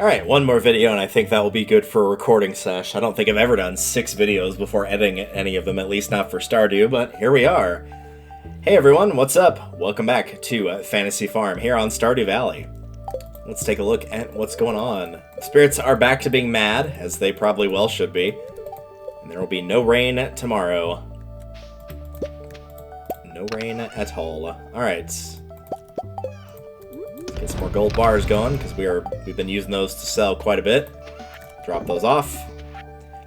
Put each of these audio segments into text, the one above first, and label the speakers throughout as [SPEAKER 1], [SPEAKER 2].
[SPEAKER 1] Alright, one more video and I think that will be good for a recording sesh. I don't think I've ever done 6 videos before editing any of them, at least not for Stardew, but here we are. Hey everyone, what's up? Welcome back to Fantasy Farm here on Stardew Valley. Let's take a look at what's going on. The spirits are back to being mad, as they probably well should be. And there will be no rain tomorrow. No rain at all. Alright. Get some more gold bars going, because we've been using those to sell quite a bit. Drop those off.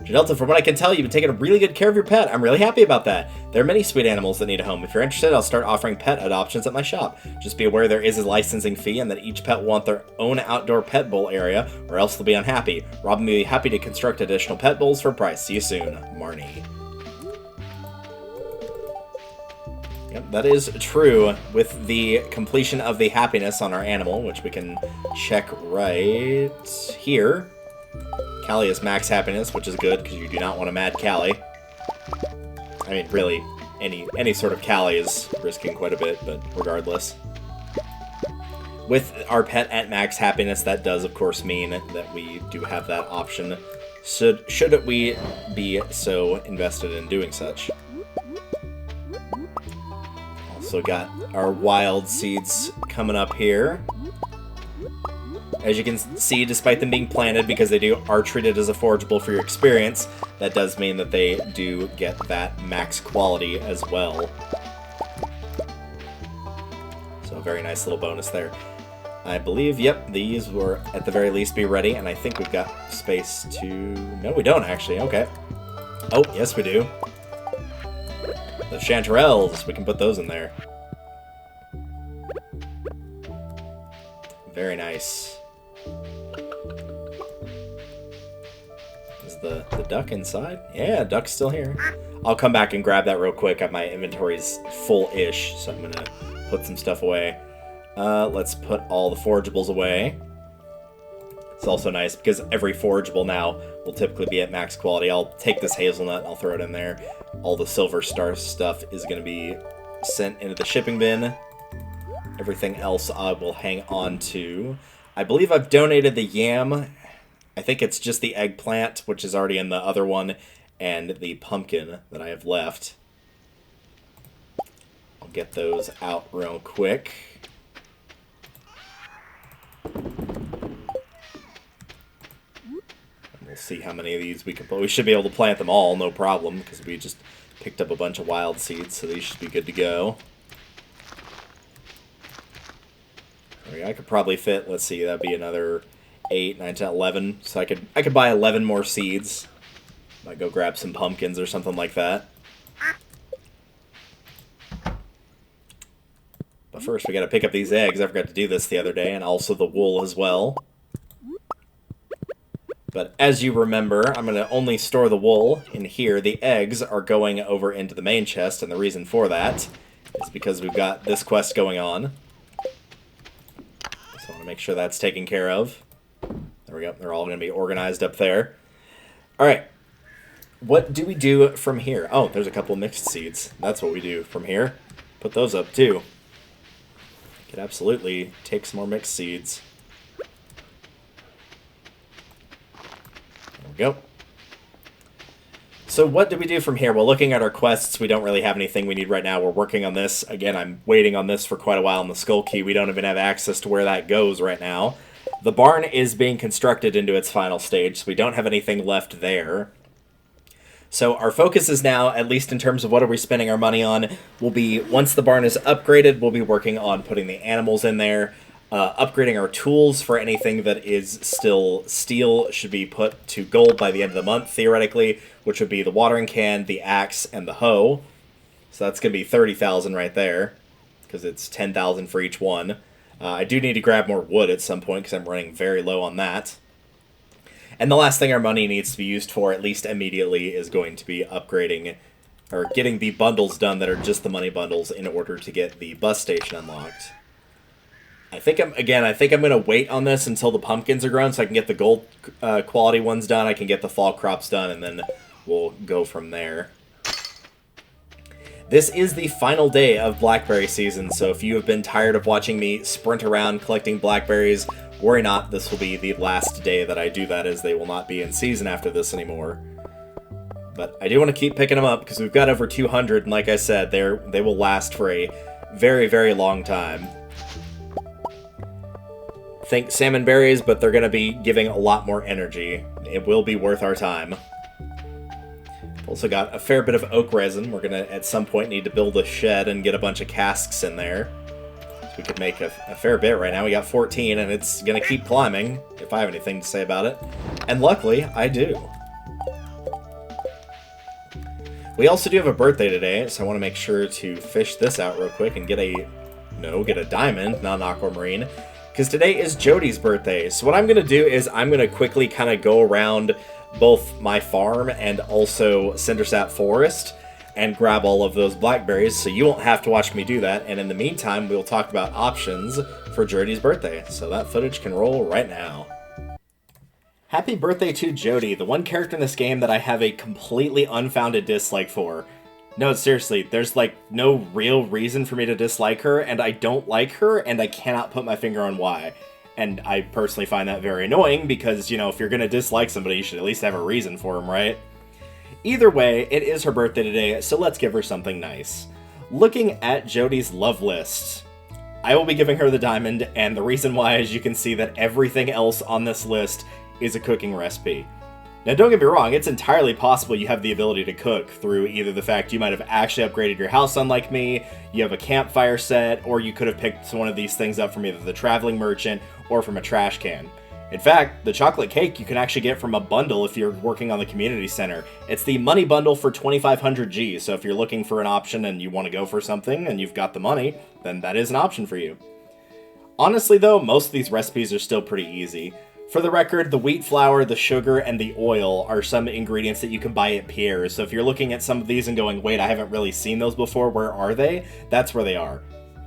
[SPEAKER 1] Janelta, from what I can tell, you've been taking really good care of your pet. I'm really happy about that. There are many sweet animals that need a home. If you're interested, I'll start offering pet adoptions at my shop. Just be aware there is a licensing fee and that each pet will want their own outdoor pet bowl area, or else they'll be unhappy. Robin will be happy to construct additional pet bowls for a price. See you soon, Marnie. Yep, that is true with the completion of the happiness on our animal, which we can check right here. Callie is max happiness, which is good, because you do not want a mad Callie. I mean, really, any sort of Callie is risking quite a bit, but regardless. With our pet at max happiness, that does, of course, mean that we do have that option, should we be so invested in doing such. Also got our wild seeds coming up here. As you can see, despite them being planted, because they are treated as a forageable for your experience, that does mean that they do get that max quality as well. So a very nice little bonus there. I believe, yep, these will at the very least be ready, and I think we've got space to... No, we don't actually, okay. Oh, yes we do. The chanterelles, we can put those in there. Very nice. Is the duck inside? Yeah, duck's still here. I'll come back and grab that real quick. My inventory's full-ish, so I'm gonna put some stuff away. Let's put all the forageables away. It's also nice because every forageable now will typically be at max quality. I'll take this hazelnut, I'll throw it in there. All the silver star stuff is going to be sent into the shipping bin. Everything else I will hang on to. I believe I've donated the yam. I think it's just the eggplant, which is already in the other one, and the pumpkin that I have left. I'll get those out real quick. We'll see how many of these we can put. We should be able to plant them all, no problem, because we just picked up a bunch of wild seeds, so these should be good to go. I could probably fit, let's see, that'd be another 8, 9, 10, 11. So I could buy 11 more seeds. Might go grab some pumpkins or something like that. But first we gotta pick up these eggs. I forgot to do this the other day, and also the wool as well. But as you remember, I'm going to only store the wool in here. The eggs are going over into the main chest, and the reason for that is because we've got this quest going on. So I want to make sure that's taken care of. There we go. They're all going to be organized up there. Alright. What do we do from here? Oh, there's a couple of mixed seeds. That's what we do from here. Put those up, too. Could absolutely take some more mixed seeds. Go. So what do we do from here? Well, looking at our quests, we don't really have anything we need right now. We're working on this. Again, I'm waiting on this for quite a while on the Skull Key. We don't even have access to where that goes right now. The barn is being constructed into its final stage, so we don't have anything left there. So our focus is now, at least in terms of what are we spending our money on, will be, once the barn is upgraded, we'll be working on putting the animals in there. Upgrading our tools for anything that is still steel should be put to gold by the end of the month, theoretically, which would be the watering can, the axe, and the hoe. So that's going to be 30,000 right there, because it's 10,000 for each one. I do need to grab more wood at some point, because I'm running very low on that. And the last thing our money needs to be used for, at least immediately, is going to be upgrading, or getting the bundles done that are just the money bundles in order to get the bus station unlocked. I think I'm going to wait on this until the pumpkins are grown so I can get the gold quality ones done, I can get the fall crops done, and then we'll go from there. This is the final day of blackberry season, so if you have been tired of watching me sprint around collecting blackberries Worry not, this will be the last day that I do that, as they will not be in season after this anymore. But I do want to keep picking them up, because we've got over 200, and like I said, they will last for a very, very long time. Think salmon berries, but they're going to be giving a lot more energy. It will be worth our time. Also got a fair bit of oak resin. We're going to, at some point, need to build a shed and get a bunch of casks in there. So we could make a fair bit right now. We got 14, and it's going to keep climbing, if I have anything to say about it. And luckily, I do. We also do have a birthday today, so I want to make sure to fish this out real quick and get a diamond, not an aquamarine. Because today is Jody's birthday. So what I'm going to do is I'm going to quickly kind of go around both my farm and also Cindersap Forest and grab all of those blackberries, so you won't have to watch me do that. And in the meantime, we'll talk about options for Jody's birthday. So that footage can roll right now. Happy birthday to Jody, the one character in this game that I have a completely unfounded dislike for. No, seriously, there's like no real reason for me to dislike her, and I don't like her, and I cannot put my finger on why. And I personally find that very annoying, because, you know, if you're gonna dislike somebody, you should at least have a reason for them, right? Either way, it is her birthday today, so let's give her something nice. Looking at Jody's love list, I will be giving her the diamond, and the reason why is you can see that everything else on this list is a cooking recipe. Now, don't get me wrong, it's entirely possible you have the ability to cook through either the fact you might have actually upgraded your house, unlike me, you have a campfire set, or you could have picked one of these things up from either the traveling merchant or from a trash can. In fact, the chocolate cake you can actually get from a bundle if you're working on the community center. It's the money bundle for 2500 G, so if you're looking for an option and you want to go for something and you've got the money, then that is an option for you. Honestly though, most of these recipes are still pretty easy. For the record, the wheat flour, the sugar, and the oil are some ingredients that you can buy at Pierre's. So if you're looking at some of these and going, wait, I haven't really seen those before, where are they? That's where they are.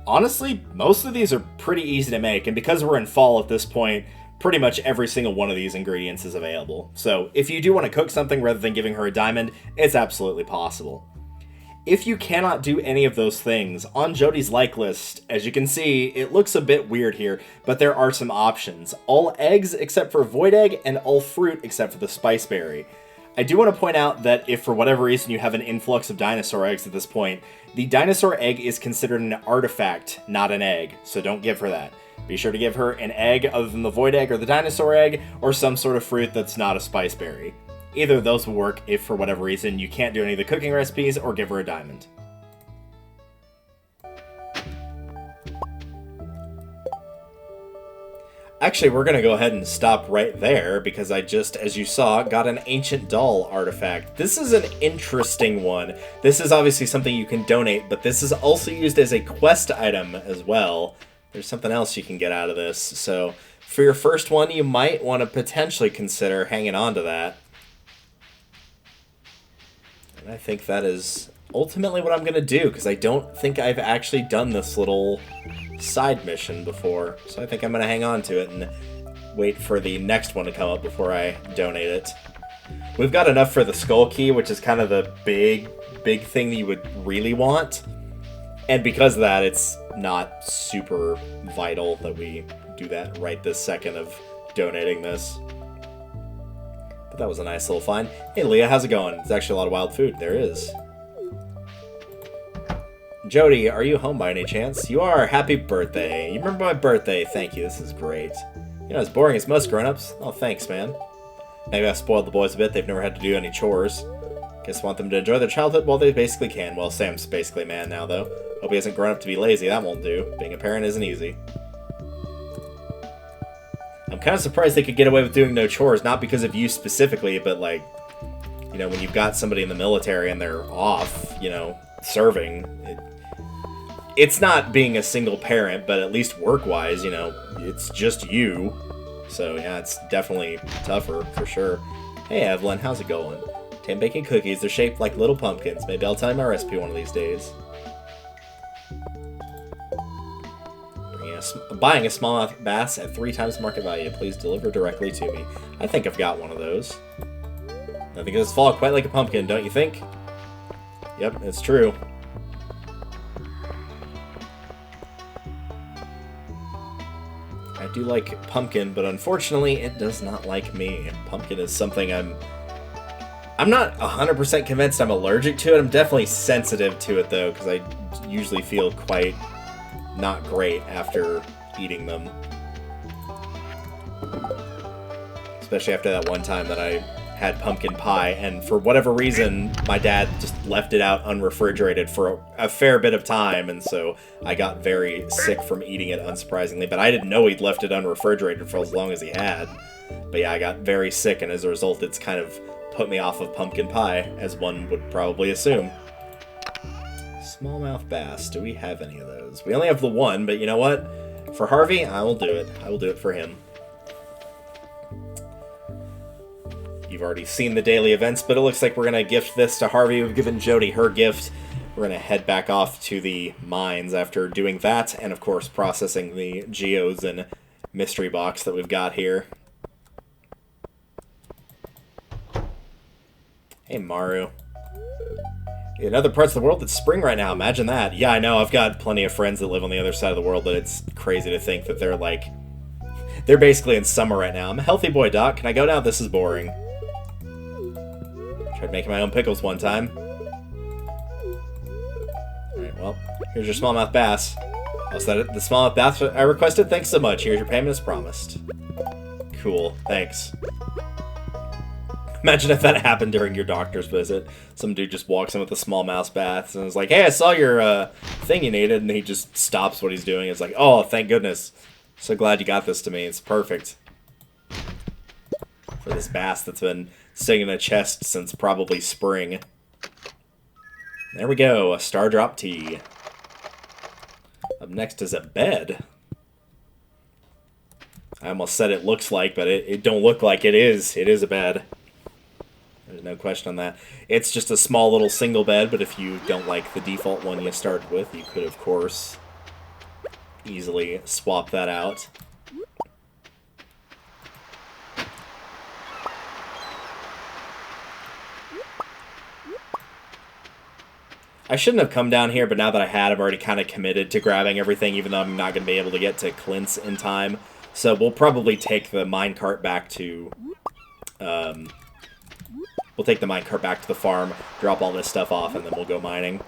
[SPEAKER 1] Honestly, most of these are pretty easy to make, and because we're in fall at this point, pretty much every single one of these ingredients is available. So if you do want to cook something rather than giving her a diamond, it's absolutely possible. If you cannot do any of those things, on Jody's like list, as you can see, it looks a bit weird here, but there are some options. All eggs except for void egg, and all fruit except for the spiceberry. I do want to point out that if for whatever reason you have an influx of dinosaur eggs at this point, the dinosaur egg is considered an artifact, not an egg, so don't give her that. Be sure to give her an egg other than the void egg or the dinosaur egg, or some sort of fruit that's not a spiceberry. Either of those will work if, for whatever reason, you can't do any of the cooking recipes or give her a diamond. Actually, we're going to go ahead and stop right there, because I just, as you saw, got an ancient doll artifact. This is an interesting one. This is obviously something you can donate, but this is also used as a quest item as well. There's something else you can get out of this, so for your first one, you might want to potentially consider hanging on to that. And I think that is ultimately what I'm going to do, because I don't think I've actually done this little side mission before. So I think I'm going to hang on to it and wait for the next one to come up before I donate it. We've got enough for the skull key, which is kind of the big thing that you would really want. And because of that, it's not super vital that we do that right this second of donating this. But that was a nice little find. Hey, Leah, how's it going? There's actually a lot of wild food. There is. Jody, are you home by any chance? You are. Happy birthday. You remember my birthday. Thank you. This is great. You know, as boring as most grown-ups. Oh, thanks, man. Maybe I spoiled the boys a bit. They've never had to do any chores. Guess want them to enjoy their childhood while they basically can. Well, Sam's basically a man now, though. Hope he hasn't grown up to be lazy. That won't do. Being a parent isn't easy. I'm kind of surprised they could get away with doing no chores, not because of you specifically, but, like, you know, when you've got somebody in the military and they're off, you know, serving, it's not being a single parent, but at least work-wise, you know, it's just you. So, yeah, it's definitely tougher, for sure. Hey, Evelyn, how's it going? I'm baking cookies. They're shaped like little pumpkins. Maybe I'll tell you my recipe one of these days. Buying a smallmouth bass at 3 times market value. Please deliver directly to me. I think I've got one of those. I think this fall quite like a pumpkin, don't you think? Yep, it's true. I do like pumpkin, but unfortunately it does not like me. Pumpkin is something I'm not 100% convinced I'm allergic to it. I'm definitely sensitive to it, though, because I usually feel quite not great after eating them. Especially after that one time that I had pumpkin pie, and for whatever reason, my dad just left it out unrefrigerated for a fair bit of time, and so I got very sick from eating it, unsurprisingly. But I didn't know he'd left it unrefrigerated for as long as he had. But yeah, I got very sick, and as a result, it's kind of put me off of pumpkin pie, as one would probably assume. Smallmouth bass. Do we have any of those? We only have the one, but you know what? For Harvey, I will do it. I will do it for him. You've already seen the daily events, but it looks like we're going to gift this to Harvey. We've given Jody her gift. We're going to head back off to the mines after doing that, and of course processing the geodes and mystery box that we've got here. Hey, Maru. In other parts of the world, it's spring right now. Imagine that. Yeah, I know. I've got plenty of friends that live on the other side of the world, but it's crazy to think that they're like... They're basically in summer right now. I'm a healthy boy, Doc. Can I go now? This is boring. Tried making my own pickles one time. Alright, well, here's your smallmouth bass. Oh, is that it? The smallmouth bass I requested? Thanks so much. Here's your payment as promised. Cool. Thanks. Imagine if that happened during your doctor's visit. Some dude just walks in with a smallmouth bass and is like, hey, I saw your thing you needed, and he just stops what he's doing. It's like, oh, thank goodness. So glad you got this to me. It's perfect. For this bass that's been sitting in a chest since probably spring. There we go, a star drop tea. Up next is a bed. I almost said it looks like, but it don't look like it is. It is a bed. There's no question on that. It's just a small little single bed, but if you don't like the default one you started with, you could, of course, easily swap that out. I shouldn't have come down here, but now that I had, I've already kind of committed to grabbing everything, even though I'm not going to be able to get to Clint's in time. So we'll probably take the minecart back to... We'll take the minecart back to the farm, drop all this stuff off, and then we'll go mining.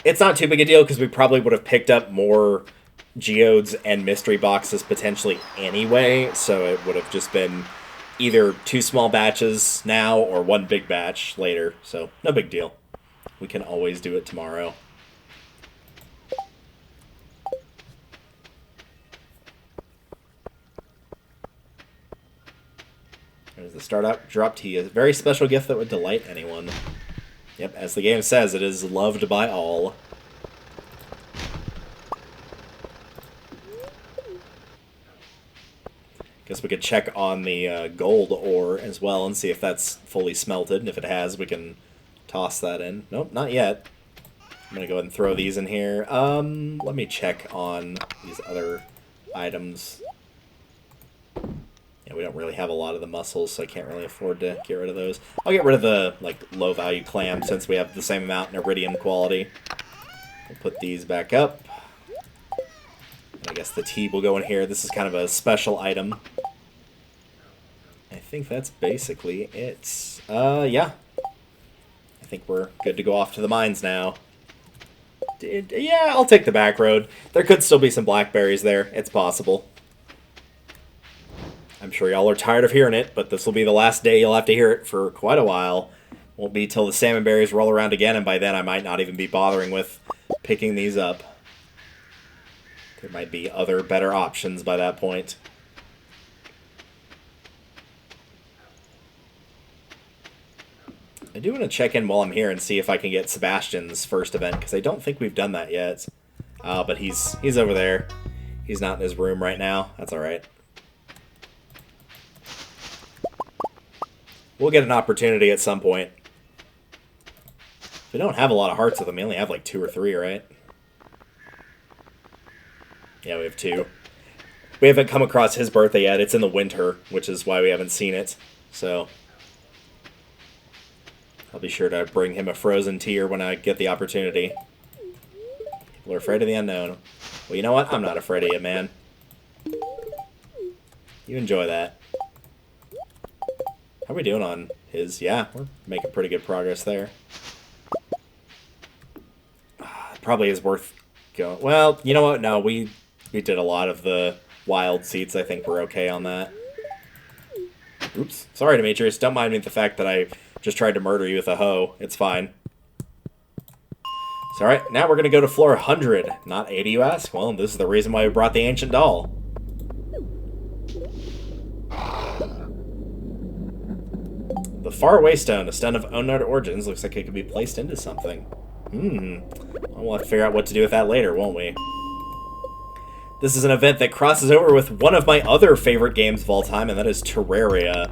[SPEAKER 1] It's not too big a deal, because we probably would have picked up more geodes and mystery boxes potentially anyway, so it would have just been either 2 small batches now or 1 big batch later, so no big deal. We can always do it tomorrow. There's the startup drop tea, a very special gift that would delight anyone. Yep, as the game says, it is loved by all. Guess we could check on the gold ore as well and see if that's fully smelted, and if it has, we can toss that in. Nope, not yet. I'm gonna go ahead and throw these in here. Let me check on these other items. Yeah, we don't really have a lot of the mussels, so I can't really afford to get rid of those. I'll get rid of the low-value clam since we have the same amount in iridium quality. We'll put these back up. I guess the tea will go in here. This is kind of a special item. I think that's basically it. Yeah. I think we're good to go off to the mines now. Yeah, I'll take the back road. There could still be some blackberries there. It's possible. I'm sure y'all are tired of hearing it, but this will be the last day you'll have to hear it for quite a while. Won't be till the salmon berries roll around again, and by then I might not even be bothering with picking these up. There might be other better options by that point. I do want to check in while I'm here and see if I can get Sebastian's first event, because I don't think we've done that yet. But he's over there. He's not in his room right now. That's alright. We'll get an opportunity at some point. We don't have a lot of hearts with them. We only have like 2 or 3, right? Yeah, we have 2. We haven't come across his birthday yet. It's in the winter, which is why we haven't seen it. So I'll be sure to bring him a frozen tear when I get the opportunity. People are afraid of the unknown. Well, you know what? I'm not afraid of you, man. You enjoy that. How are we doing on his? Yeah, we're making pretty good progress there. Probably is worth going. Well, you know what? No, we did a lot of the wild seats. I think we're okay on that. Oops. Sorry, Demetrius. Don't mind me the fact that I just tried to murder you with a hoe. It's fine. It's alright. Now we're going to go to floor 100. Not 80, you ask? Well, this is the reason why we brought the ancient doll. The faraway stone, a stone of unknown origins, looks like it could be placed into something. We'll have to figure out what to do with that later, won't we? This is an event that crosses over with one of my other favorite games of all time, and that is Terraria.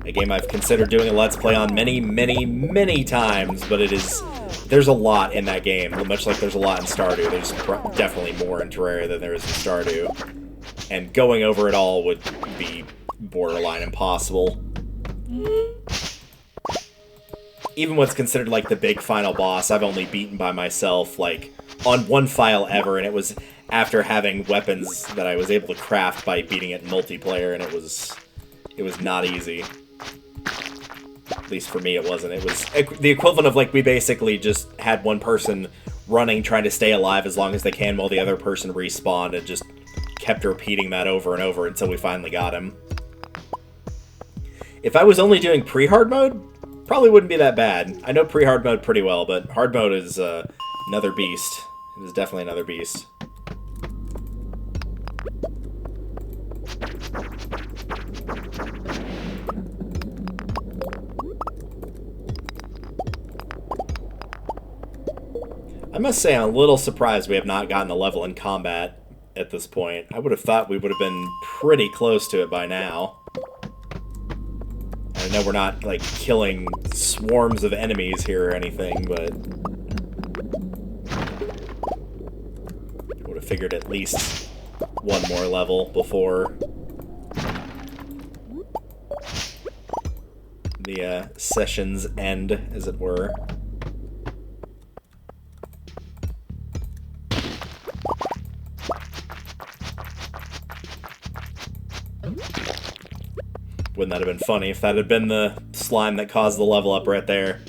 [SPEAKER 1] A game I've considered doing a Let's Play on many, many, many times, but there's a lot in that game, much like there's a lot in Stardew. There's definitely more in Terraria than there is in Stardew. And going over it all would be borderline impossible. Even what's considered like the big final boss, I've only beaten by myself like on one file ever, and it was after having weapons that I was able to craft by beating it in multiplayer, and it was not easy. At least for me it wasn't. It was the equivalent of like we basically just had one person running trying to stay alive as long as they can while the other person respawned, and just kept repeating that over and over until we finally got him. If I was only doing pre-hard mode, probably wouldn't be that bad. I know pre-hard mode pretty well, but hard mode is another beast. It is definitely another beast. I must say I'm a little surprised we have not gotten a level in combat at this point. I would have thought we would have been pretty close to it by now. I know we're not, like, killing swarms of enemies here or anything, but I would have figured at least one more level before the session's end, as it were. Wouldn't that have been funny if that had been the slime that caused the level up right there?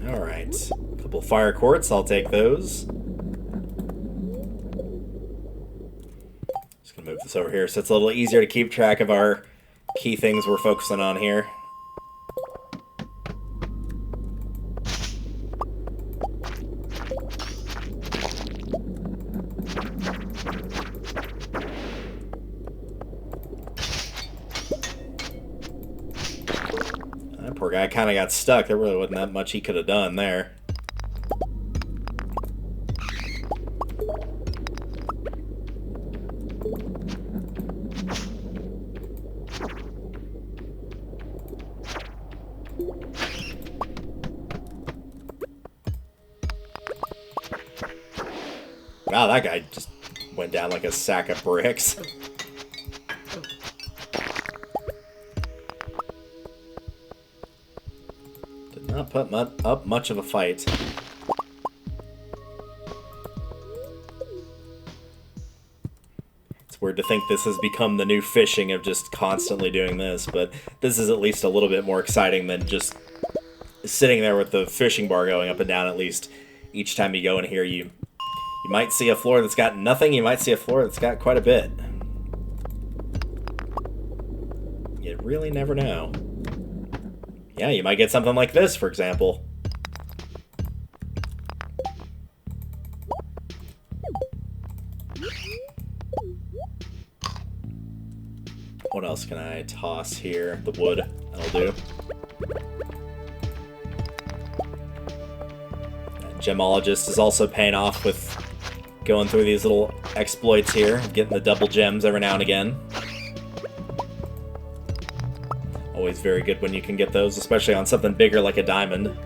[SPEAKER 1] Alright. Couple fire quartz, I'll take those. Just gonna move this over here so it's a little easier to keep track of our key things we're focusing on here. That poor guy kind of got stuck. There really wasn't that much he could have done there. Wow, that guy just went down like a sack of bricks. Did not put up much of a fight. It's weird to think this has become the new fishing of just constantly doing this, but this is at least a little bit more exciting than just sitting there with the fishing bar going up and down. At least each time you go in here, you might see a floor that's got nothing, you might see a floor that's got quite a bit. You really never know. Yeah, you might get something like this, for example. What else can I toss here? The wood, that'll do. That gemologist is also paying off with going through these little exploits here, getting the double gems every now and again. Always very good when you can get those, especially on something bigger like a diamond.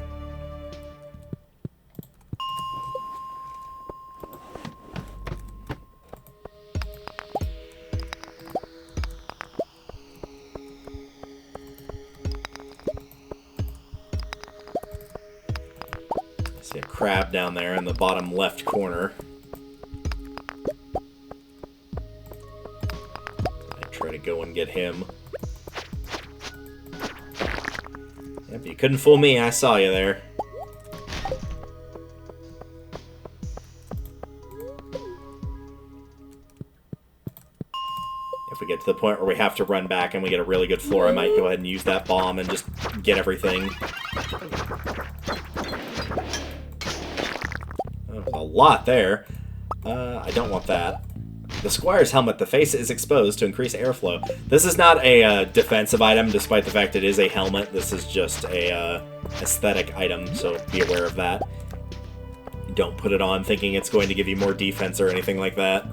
[SPEAKER 1] See a crab down there in the bottom left corner. I try to go and get him. Yep, you couldn't fool me. I saw you there. If we get to the point where we have to run back and we get a really good floor, I might go ahead and use that bomb and just get everything. Oh, there's a lot there. I don't want that. The Squire's helmet, the face is exposed to increase airflow. This is not a defensive item, despite the fact it is a helmet. This is just a aesthetic item, so be aware of that. Don't put it on thinking it's going to give you more defense or anything like that.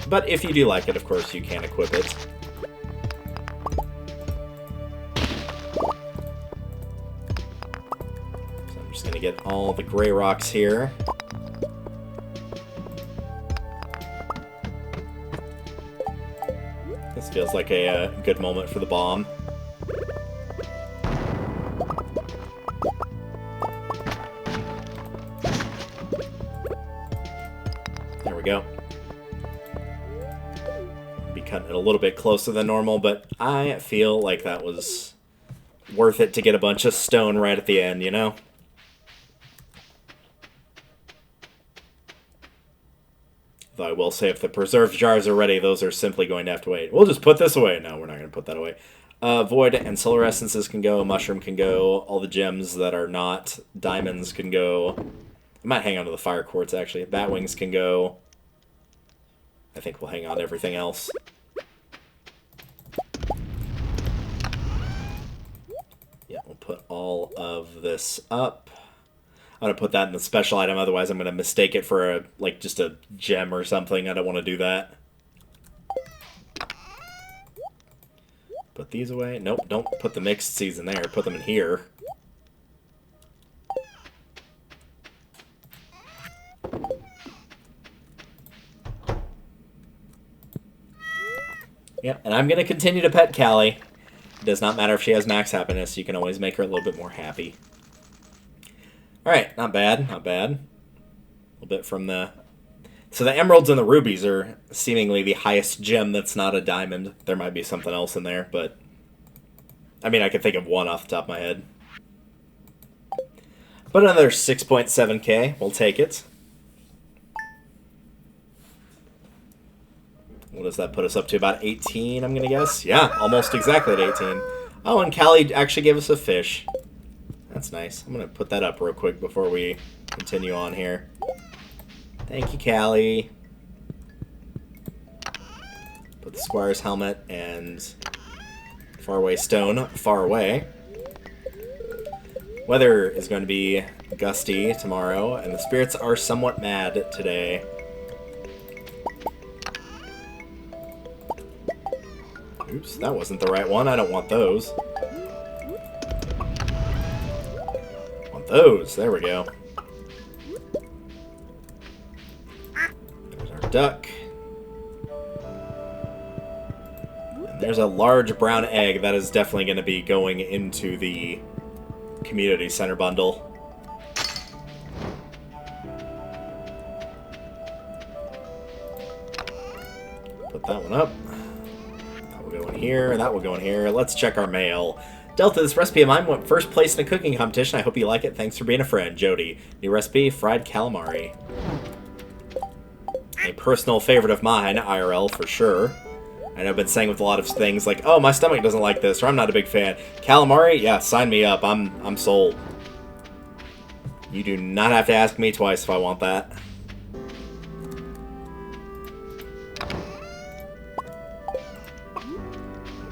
[SPEAKER 1] But if you do like it, of course, you can equip it. So I'm just going to get all the gray rocks here. This feels like a good moment for the bomb. There we go. Be cutting it a little bit closer than normal, but I feel like that was worth it to get a bunch of stone right at the end, you know? Though I will say if the preserved jars are ready, those are simply going to have to wait. We'll just put this away. No, we're not going to put that away. Void and solar essences can go. Mushroom can go. All the gems that are not diamonds can go. I might hang on to the fire quartz, actually. Batwings can go. I think we'll hang on to everything else. Yeah, we'll put all of this up. I'm going to put that in the special item, otherwise I'm going to mistake it for a just a gem or something. I don't want to do that. Put these away. Nope, don't put the mixed seeds in there. Put them in here. Yep, and I'm going to continue to pet Callie. It does not matter if she has max happiness. You can always make her a little bit more happy. Alright, not bad, not bad. A little bit from the... So the emeralds and the rubies are seemingly the highest gem that's not a diamond. There might be something else in there, but... I mean, I can think of one off the top of my head. But another 6.7k, we'll take it. What does that put us up to? About 18, I'm going to guess? Yeah, almost exactly at 18. Oh, and Callie actually gave us a fish. That's nice. I'm going to put that up real quick before we continue on here. Thank you, Callie. Put the Squire's helmet and faraway stone far away. Weather is going to be gusty tomorrow, and the spirits are somewhat mad today. Oops, that wasn't the right one. I don't want those. Those. There we go. There's our duck. And there's a large brown egg that is definitely going to be going into the community center bundle. Put that one up. That will go in here. That will go in here. Let's check our mail. Delta, this recipe of mine went first place in a cooking competition. I hope you like it. Thanks for being a friend, Jody. New recipe, fried calamari. A personal favorite of mine, IRL, for sure. I know I've been saying with a lot of things like, oh, my stomach doesn't like this, or I'm not a big fan. Calamari? Yeah, sign me up. I'm sold. You do not have to ask me twice if I want that.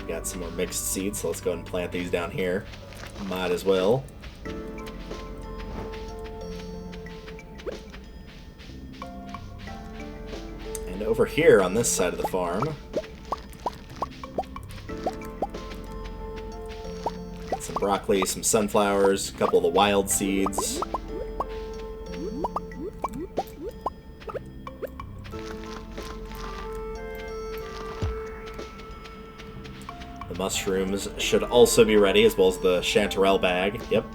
[SPEAKER 1] Got some more mixed seeds, so let's go ahead and plant these down here. Might as well. And over here on this side of the farm, got some broccoli, some sunflowers, a couple of the wild seeds. Mushrooms should also be ready, as well as the chanterelle bag. Yep.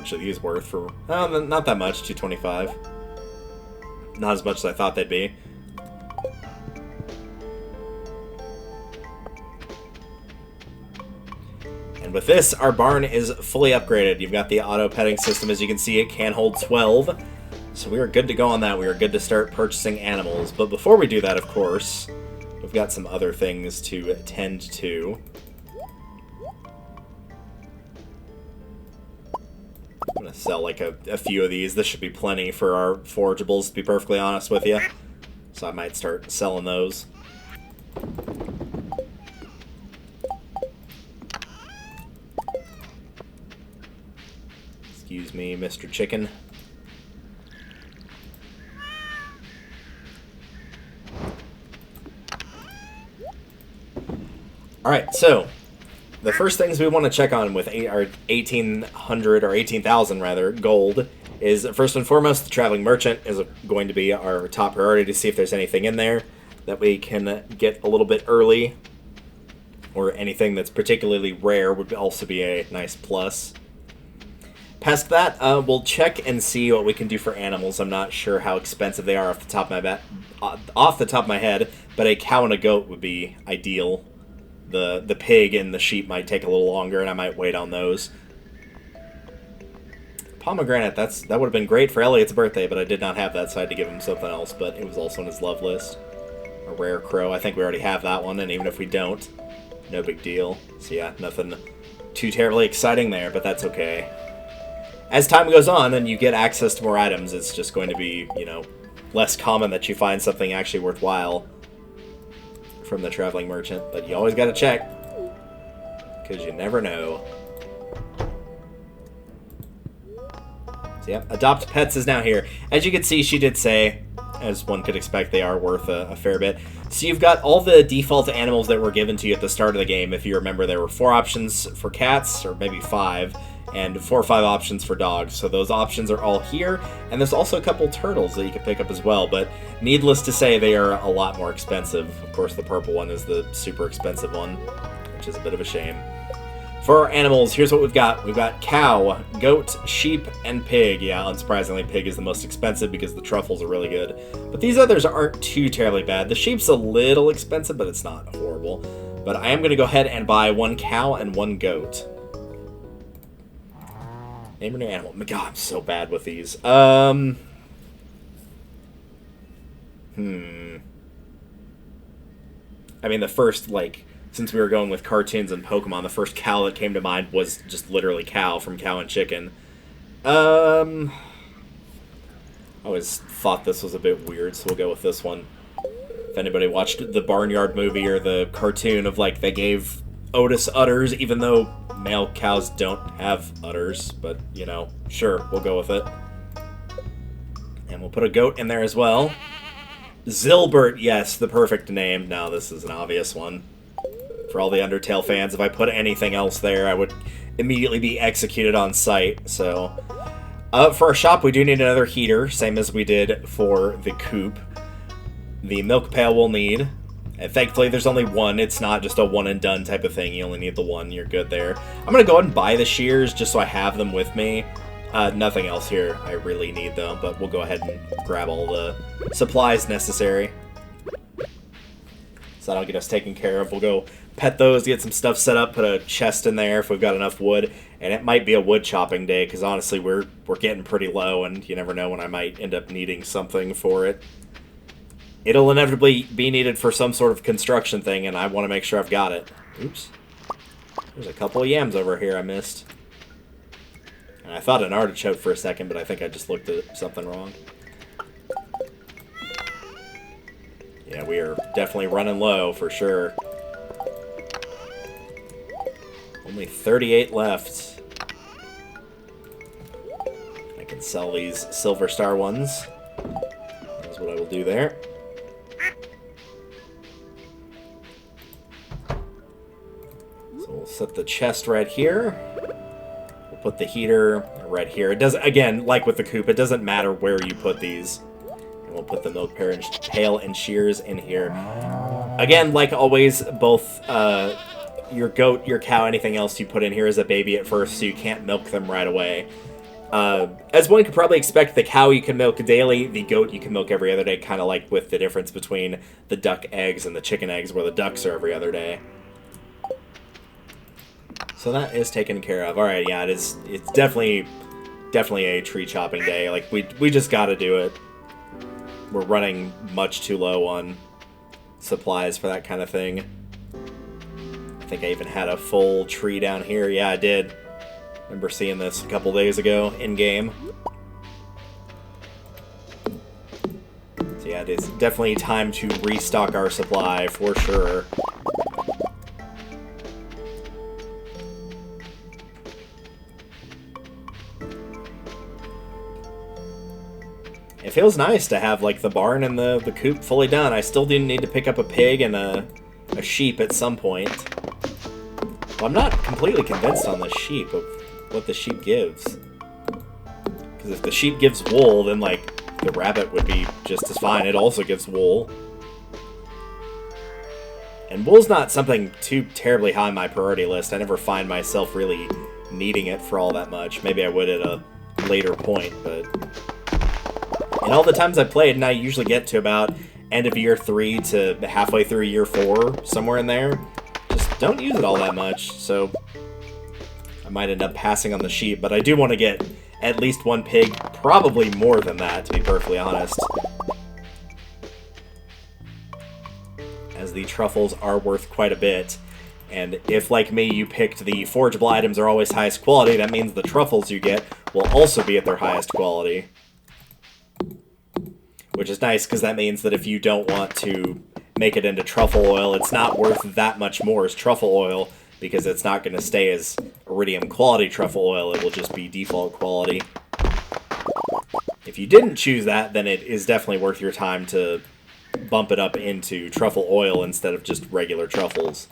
[SPEAKER 1] much are these worth for... Oh, not that much, 225. Not as much as I thought they'd be. And with this, our barn is fully upgraded. You've got the auto petting system. As you can see, it can hold 12. So we are good to go on that. We are good to start purchasing animals. But before we do that, of course, we've got some other things to tend to. I'm going to sell like a few of these. This should be plenty for our forageables, to be perfectly honest with you. So I might start selling those. Excuse me, Mr. Chicken. Alright, so the first things we want to check on with our 1,800 or 18,000 rather gold is first and foremost the traveling merchant is going to be our top priority to see if there's anything in there that we can get a little bit early, or anything that's particularly rare would also be a nice plus. Past that, we'll check and see what we can do for animals. I'm not sure how expensive they are off the top of my head, but a cow and a goat would be ideal. The pig and the sheep might take a little longer, and I might wait on those. Pomegranate, that would have been great for Elliot's birthday, but I did not have that, so I had to give him something else, but it was also on his love list. A rare crow, I think we already have that one, and even if we don't, no big deal. So yeah, nothing too terribly exciting there, but that's okay. As time goes on and you get access to more items, it's just going to be, you know, less common that you find something actually worthwhile from the traveling merchant, but you always got to check, because you never know. So yeah, adopt pets is now here. As you can see, she did say, as one could expect, they are worth a fair bit. So you've got all the default animals that were given to you at the start of the game. If you remember, there were 4 options for cats, or maybe 5, and 4 or 5 options for dogs. So those options are all here, and there's also a couple turtles that you can pick up as well, but needless to say, they are a lot more expensive. Of course, the purple one is the super expensive one, which is a bit of a shame. For our animals, here's what we've got. We've got cow, goat, sheep, and pig. Yeah, unsurprisingly, pig is the most expensive because the truffles are really good. But these others aren't too terribly bad. The sheep's a little expensive, but it's not horrible. But I am going to go ahead and buy 1 cow and 1 goat. Name your new animal. God, I'm so bad with these. I mean, the first, like, since we were going with cartoons and Pokemon, the first cow that came to mind was just literally cow from Cow and Chicken. I always thought this was a bit weird, so we'll go with this one. If anybody watched the Barnyard movie or the cartoon of, like, they gave Otis udders, even though male cows don't have udders, but, you know, sure, we'll go with it. And we'll put a goat in there as well. Zilbert, yes, the perfect name. Now, this is an obvious one. For all the Undertale fans, if I put anything else there, I would immediately be executed on sight, so... for our shop, we do need another heater, same as we did for the coop. The milk pail we'll need. And thankfully, there's only one. It's not just a one-and-done type of thing. You only need the one. You're good there. I'm going to go ahead and buy the shears just so I have them with me. Nothing else here I really need, though. But we'll go ahead and grab all the supplies necessary. So that'll get us taken care of. We'll go pet those, get some stuff set up, put a chest in there if we've got enough wood. And it might be a wood chopping day, because honestly, we're getting pretty low, and you never know when I might end up needing something for it. It'll inevitably be needed for some sort of construction thing, and I want to make sure I've got it. Oops. There's a couple of yams over here I missed. And I thought an artichoke for a second, but I think I just looked at something wrong. Yeah, we are definitely running low, for sure. Only 38 left. I can sell these Silver Star ones. That's what I will do there. So we'll set the chest right here. We'll put the heater right here. It does, again, like with the coop, it doesn't matter where you put these. And we'll put the milk pail and shears in here. Again, like always, both your goat, your cow, anything else you put in here is a baby at first, so you can't milk them right away. As one could probably expect, the cow you can milk daily, the goat you can milk every other day, kind of like with the difference between the duck eggs and the chicken eggs, where the ducks are every other day. So that is taken care of. All right, yeah, it's definitely a tree chopping day. Like, we just got to do it. We're running much too low on supplies for that kind of thing. I think I even had a full tree down here. Yeah, I did. Remember seeing this a couple days ago in-game. So yeah, it is definitely time to restock our supply for sure. It feels nice to have, like, the barn and the coop fully done. I still do need to pick up a pig and a sheep at some point. Well, I'm not completely convinced on the sheep of what the sheep gives. Because if the sheep gives wool, then, like, the rabbit would be just as fine. It also gives wool. And wool's not something too terribly high on my priority list. I never find myself really needing it for all that much. Maybe I would at a later point, but... in all the times I played, and I usually get to about end of year 3 to halfway through year 4, somewhere in there, just don't use it all that much, so I might end up passing on the sheep, but I do want to get at least one pig, probably more than that, to be perfectly honest. As the truffles are worth quite a bit, and if, like me, you picked the forageable items are always highest quality, that means the truffles you get will also be at their highest quality. Which is nice, because that means that if you don't want to make it into truffle oil, it's not worth that much more as truffle oil, because it's not going to stay as iridium quality truffle oil, it will just be default quality. If you didn't choose that, then it is definitely worth your time to bump it up into truffle oil instead of just regular truffles.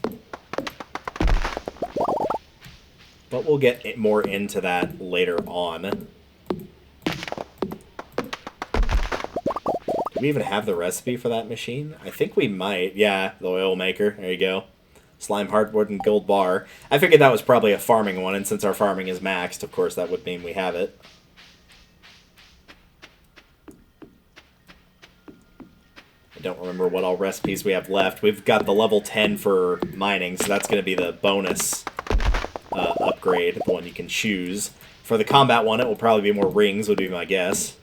[SPEAKER 1] But we'll get more into that later on. Do we even have the recipe for that machine? I think we might. Yeah, the oil maker. There you go. Slime, hardwood, and gold bar. I figured that was probably a farming one, and since our farming is maxed, of course, that would mean we have it. I don't remember what all recipes we have left. We've got the level 10 for mining, so that's going to be the bonus upgrade, the one you can choose. For the combat one, it will probably be more rings, would be my guess.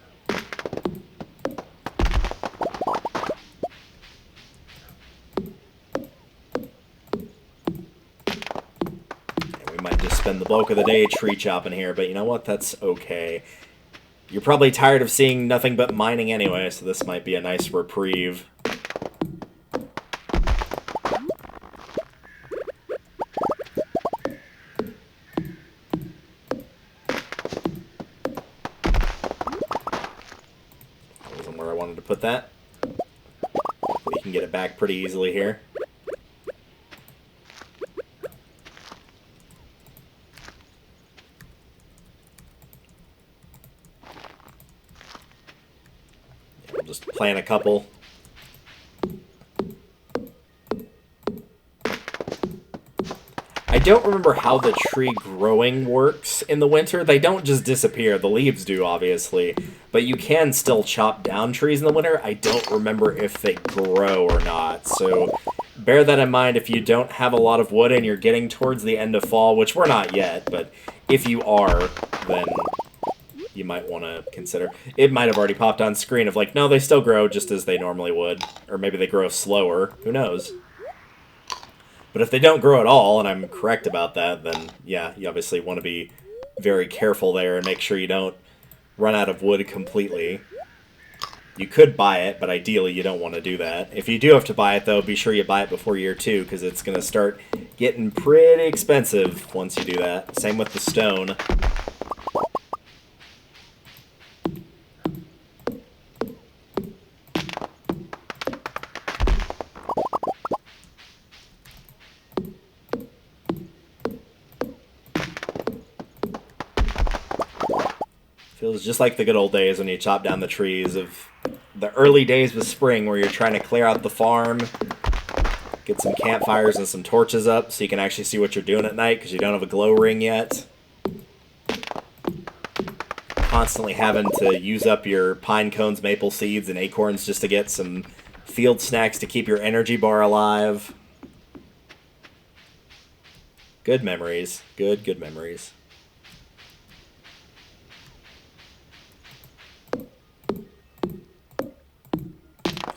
[SPEAKER 1] Spend the bulk of the day tree chopping here, but you know what? That's okay. You're probably tired of seeing nothing but mining anyway, so this might be a nice reprieve. That wasn't where I wanted to put that. We can get it back pretty easily here. Just plant a couple. I don't remember how the tree growing works in the winter. They don't just disappear. The leaves do, obviously. But you can still chop down trees in the winter. I don't remember if they grow or not. So bear that in mind if you don't have a lot of wood and you're getting towards the end of fall, which we're not yet. But if you are, then you might want to consider. It might have already popped on screen of like, no, they still grow just as they normally would. Or maybe they grow slower. Who knows? But if they don't grow at all, and I'm correct about that, then yeah, you obviously want to be very careful there and make sure you don't run out of wood completely. You could buy it, but ideally you don't want to do that. If you do have to buy it, though, be sure you buy it before year 2, because it's going to start getting pretty expensive once you do that. Same with the stone. Feels just like the good old days when you chop down the trees of the early days with spring where you're trying to clear out the farm, get some campfires and some torches up so you can actually see what you're doing at night because you don't have a glow ring yet. constantly having to use up your pine cones, maple seeds, and acorns just to get some field snacks to keep your energy bar alive. Good memories. Good memories.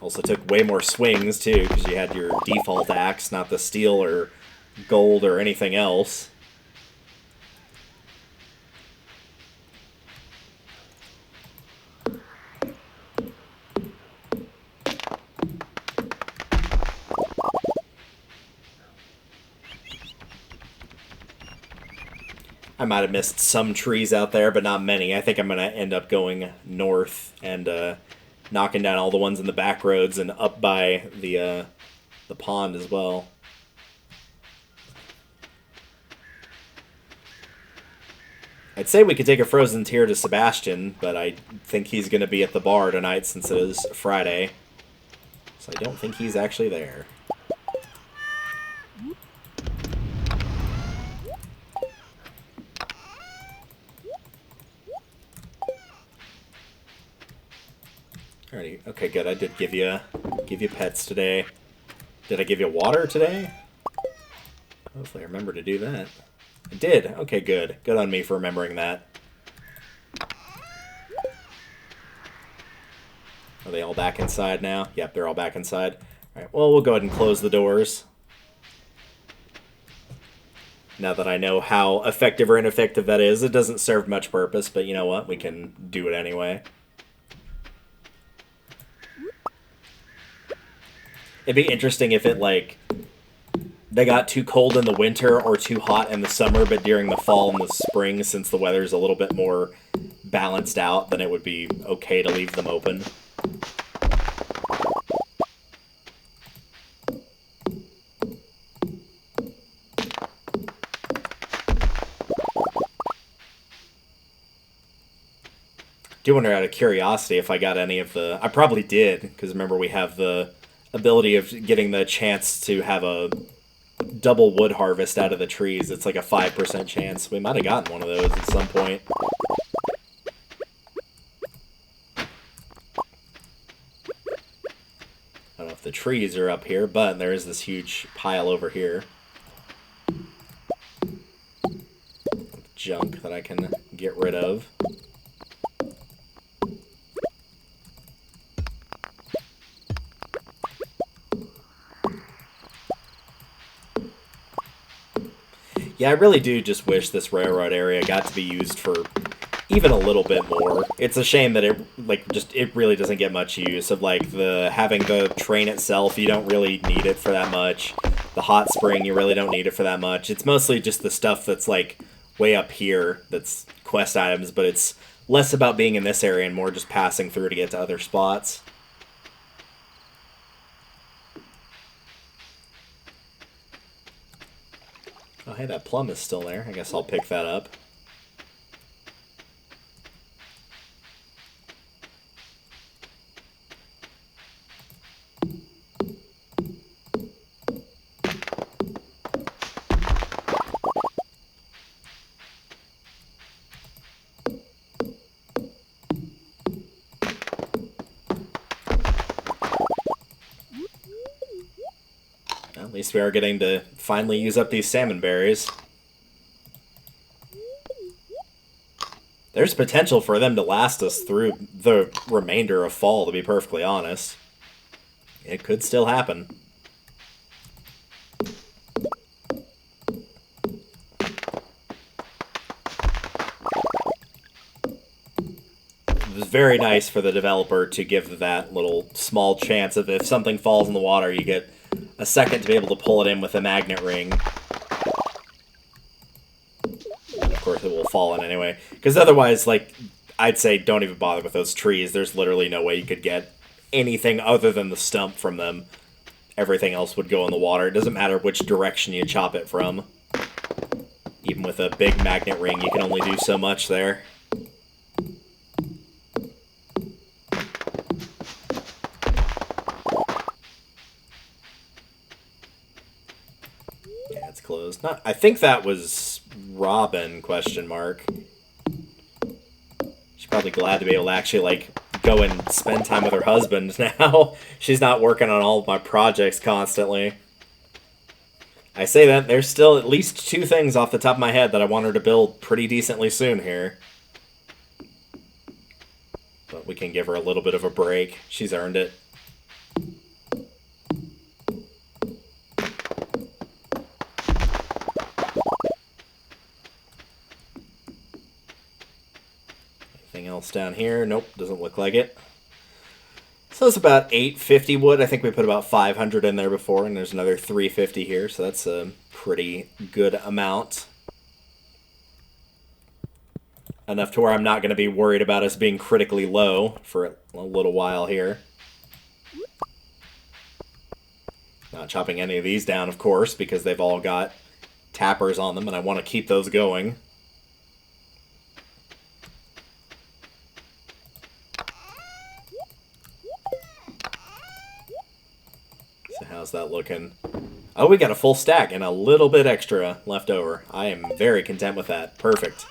[SPEAKER 1] Also took way more swings, too, because you had your default axe, not the steel or gold or anything else. I might have missed some trees out there, but not many. I think I'm going to end up going north and knocking down all the ones in the back roads and up by the pond as well. I'd say we could take a frozen tear to Sebastian, but I think he's going to be at the bar tonight since it is Friday. So I don't think he's actually there. Alrighty. Okay, good. I did give you pets today. Did I give you water today? Hopefully I remember to do that. I did. Okay, good. Good on me for remembering that. Are they all back inside now? Yep, they're all back inside. Alright, well, we'll go ahead and close the doors. Now that I know how effective or ineffective that is, it doesn't serve much purpose, but you know what? We can do it anyway. It'd be interesting if it, like, they got too cold in the winter or too hot in the summer, but during the fall and the spring, since the weather's a little bit more balanced out, then it would be okay to leave them open. I do wonder out of curiosity if I got any of the... I probably did, because remember we have the ability of getting the chance to have a double wood harvest out of the trees. It's like a 5% chance. We might have gotten one of those at some point. I don't know if the trees are up here, but there is this huge pile over here. Junk that I can get rid of. Yeah, I really do just wish this railroad area got to be used for even a little bit more. It's a shame that it really doesn't get much use of having the train itself. You don't really need it for that much. The hot spring, you really don't need it for that much. It's mostly just the stuff that's like way up here that's quest items, but it's less about being in this area and more just passing through to get to other spots. Oh, hey, that plum is still there. I guess I'll pick that up. At least we are getting to finally use up these salmon berries. There's potential for them to last us through the remainder of fall, to be perfectly honest. It could still happen. It was very nice for the developer to give that little small chance of if something falls in the water, you get a second to be able to pull it in with a magnet ring. And of course it will fall in anyway. Because otherwise, I'd say don't even bother with those trees. There's literally no way you could get anything other than the stump from them. Everything else would go in the water. It doesn't matter which direction you chop it from. Even with a big magnet ring, you can only do so much there. Closed. I think that was Robin, question mark. She's probably glad to be able to actually, like, go and spend time with her husband now. She's not working on all of my projects constantly. I say that, there's still at least 2 things off the top of my head that I want her to build pretty decently soon here. But we can give her a little bit of a break. She's earned it. Anything else down here? Nope, doesn't look like it. So it's about 850 wood. I think we put about 500 in there before, and there's another 350 here, so that's a pretty good amount. Enough to where I'm not going to be worried about us being critically low for a little while here. Not chopping any of these down, of course, because they've all got tappers on them, and I want to keep those going. So how's that looking? Oh, we got a full stack and a little bit extra left over. I am very content with that. Perfect.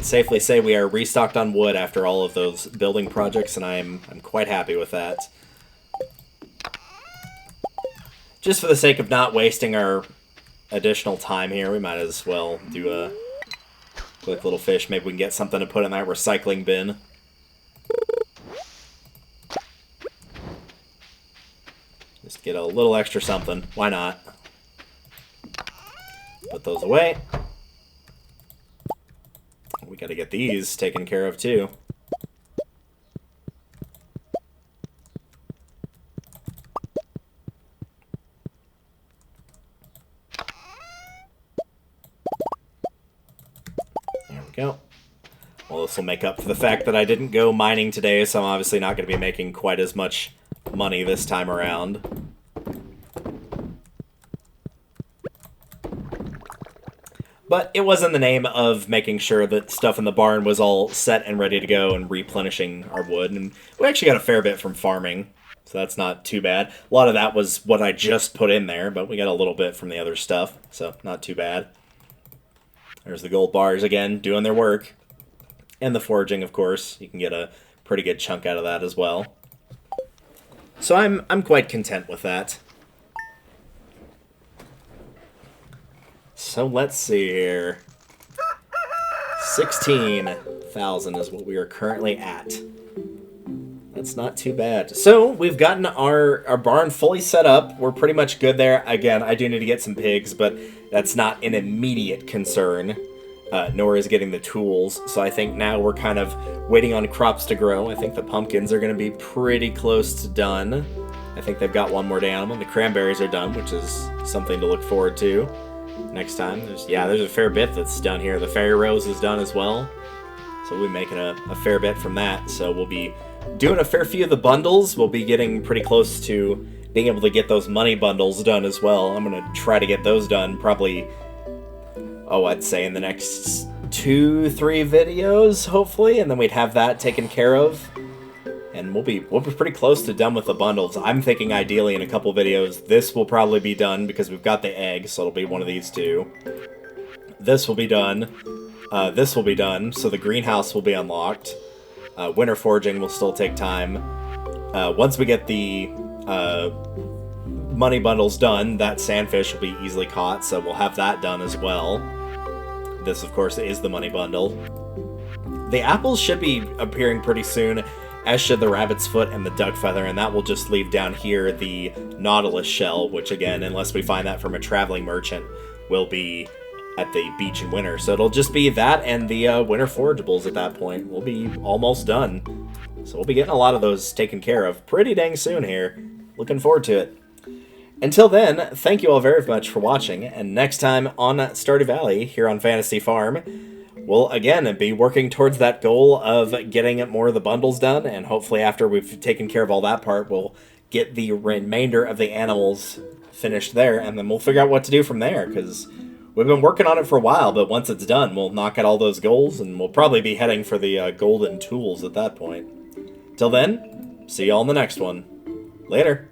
[SPEAKER 1] Safely say we are restocked on wood after all of those building projects, and I'm quite happy with that. Just for the sake of not wasting our additional time here, we might as well do a quick little fish. Maybe we can get something to put in that recycling bin. Just get a little extra something. Why not? Put those away. We got to get these taken care of, too. There we go. Well, this will make up for the fact that I didn't go mining today, so I'm obviously not going to be making quite as much money this time around. But it was in the name of making sure that stuff in the barn was all set and ready to go and replenishing our wood. And we actually got a fair bit from farming, so that's not too bad. A lot of that was what I just put in there, but we got a little bit from the other stuff, so not too bad. There's the gold bars again, doing their work. And the foraging, of course. You can get a pretty good chunk out of that as well. So I'm quite content with that. So let's see here. 16,000 is what we are currently at. That's not too bad. So we've gotten our barn fully set up. We're pretty much good there. Again, I do need to get some pigs, but that's not an immediate concern. Nor is getting the tools. So I think now we're kind of waiting on crops to grow. I think the pumpkins are going to be pretty close to done. I think they've got one more day on them. The cranberries are done, which is something to look forward to next time. There's a fair bit that's done here. The fairy rose is done as well. So we'll be making a fair bit from that. So we'll be doing a fair few of the bundles. We'll be getting pretty close to being able to get those money bundles done as well. I'm going to try to get those done probably, I'd say in the next 2-3 videos, hopefully. And then we'd have that taken care of. And we'll be pretty close to done with the bundles. I'm thinking ideally in a couple videos, this will probably be done because we've got the egg, so it'll be one of these two. This will be done. This will be done, so the greenhouse will be unlocked. Winter foraging will still take time. Once we get the money bundles done, that sandfish will be easily caught, so we'll have that done as well. This, of course, is the money bundle. The apples should be appearing pretty soon, as should the rabbit's foot and the duck feather, and that will just leave down here the nautilus shell, which again, unless we find that from a traveling merchant, will be at the beach in winter. So it'll just be that and the winter forageables at that point. We'll be almost done. So we'll be getting a lot of those taken care of pretty dang soon here. Looking forward to it. Until then, thank you all very much for watching, and next time on Stardew Valley here on Fantasy Farm, we'll again be working towards that goal of getting more of the bundles done, and hopefully after we've taken care of all that part, we'll get the remainder of the animals finished there, and then we'll figure out what to do from there, because we've been working on it for a while, but once it's done, we'll knock out all those goals, and we'll probably be heading for the golden tools at that point. Till then, see y'all in the next one. Later.